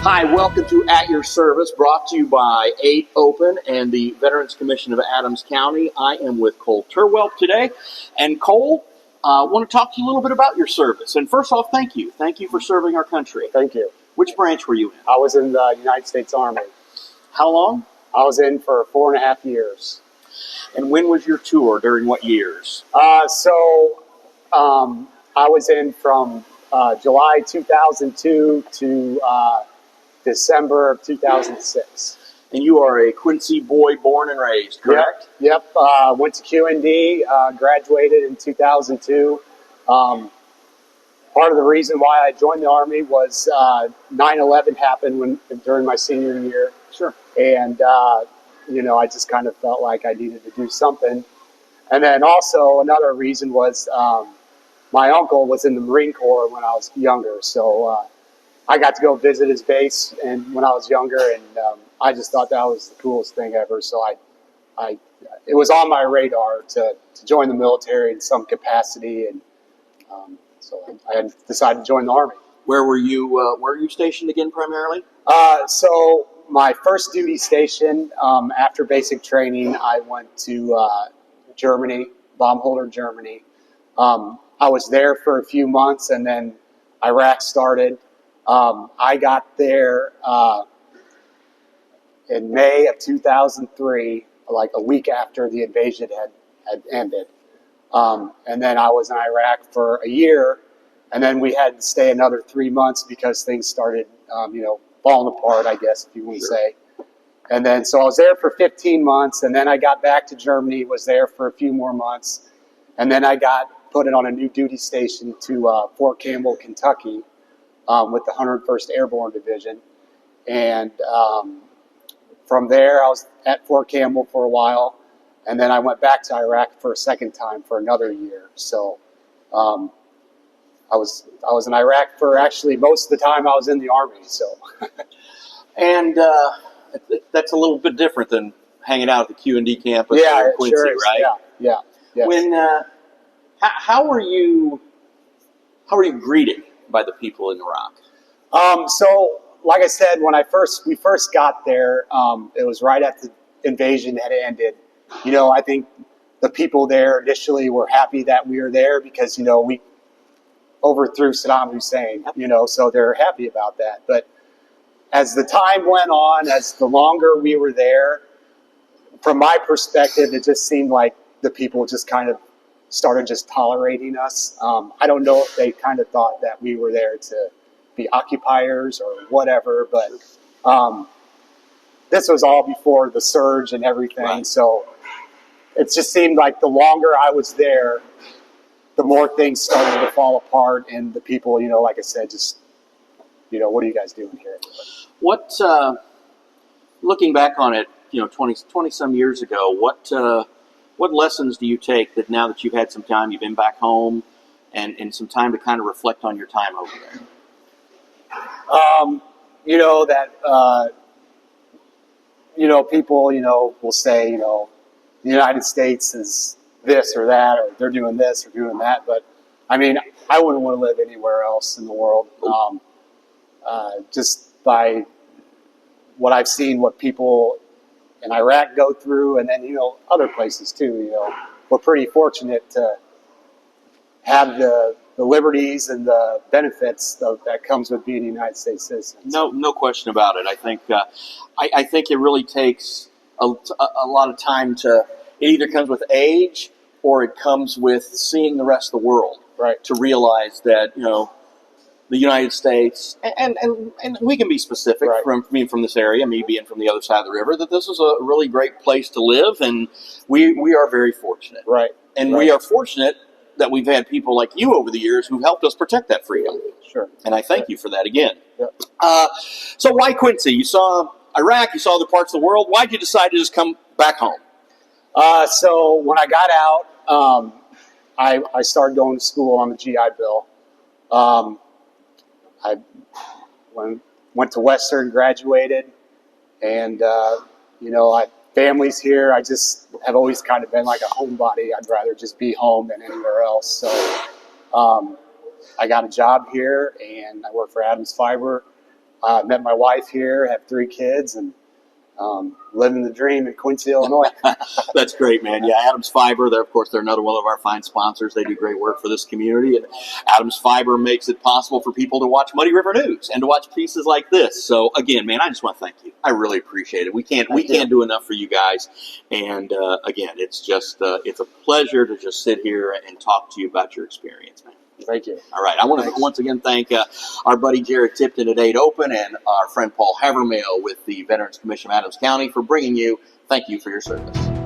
Hi, welcome to At Your Service, brought to you by 8 Open and the Veterans Commission of Adams County. I am with Cole Terwelp today. And Cole, I want to talk to you a little bit about your service. And first off, thank you. Thank you for serving our country. Thank you. Which branch were you in? I was in the United States Army. How long? I was in for 4.5 years. And when was your tour? During what years? I was in from July 2002 to December of 2006. And you are a Quincy boy born and raised, correct? Yep. Went to QND, graduated in 2002. Part of the reason why I joined the Army was 9/11 happened during my senior year. Sure. And, I just kind of felt like I needed to do something. And then also another reason was my uncle was in the Marine Corps when I was younger. So I got to go visit his base and when I was younger, and I just thought that was the coolest thing ever. So it was on my radar to join the military in some capacity, and so I decided to join the Army. Where were you stationed again primarily? So my first duty station after basic training, I went to Germany, Baumholder, Germany. I was there for a few months, and then Iraq started. I got there in May of 2003, like a week after the invasion had ended. And then I was in Iraq for a year, and then we had to stay another 3 months because things started, falling apart, I guess, if you want to say. And then, so I was there for 15 months, and then I got back to Germany, was there for a few more months, and then I got put on a new duty station to Fort Campbell, Kentucky, with the 101st Airborne Division. And from there, I was at Fort Campbell for a while, and then I went back to Iraq for a second time for another year. So I was in Iraq for actually most of the time I was in the Army. So, and that's a little bit different than hanging out at the QND campus in Quincy, sure is. right? Yeah. Yes. When how were you greeted by the people in Iraq? So, like I said, when we first got there, it was right after the invasion had ended. I think the people there initially were happy that we were there because, we overthrew Saddam Hussein, so they're happy about that. But as the time went on, as the longer we were there, from my perspective, it just seemed like the people just kind of started just tolerating us. I don't know if they kind of thought that we were there to be occupiers or whatever, but this was all before the surge and everything. Right. So it just seemed like the longer I was there, the more things started to fall apart, and the people, like I said, just, what are you guys doing here? What, looking back on it, 20 some years ago, what lessons do you take that now that you've had some time, you've been back home, and some time to kind of reflect on your time over there? People, will say, the United States is this or that, or they're doing this or doing that. But I mean, I wouldn't want to live anywhere else in the world. Just by what I've seen, what people in Iraq go through, and then, other places too. We're pretty fortunate to have the liberties and the benefits that comes with being a United States citizen. No question about it. I think I think it really takes a lot of time to. It either comes with age or it comes with seeing the rest of the world. Right. To realize that the United States and we can be specific. Right. from this area, me being from the other side of the river, that this is a really great place to live, and we are very fortunate. Right. And we are fortunate that we've had people like you over the years who've helped us protect that freedom. Sure. And I thank you for that again. Yep. So why Quincy? You saw Iraq, you saw other parts of the world. Why'd you decide to just come back home? So when I got out, I started going to school on the GI Bill. I went to Western, graduated, and family's here. I just have always kind of been like a homebody. I'd rather just be home than anywhere else. So I got a job here, and I work for Adams Fiber. Met my wife here, have 3 kids, and living the dream in Quincy, Illinois. That's great, man. Yeah, Adams Fiber, they're, of course, they're another one of our fine sponsors. They do great work for this community. And Adams Fiber makes it possible for people to watch Muddy River News and to watch pieces like this. So, again, man, I just want to thank you. I really appreciate it. We can't do enough for you guys. And, again, it's just it's a pleasure to just sit here and talk to you about your experience, man. Thank you. All right. I want to once again thank our buddy Jared Tipton at 8 Open and our friend Paul Havermehl with the Veterans Commission of Adams County for bringing you. Thank you for your service.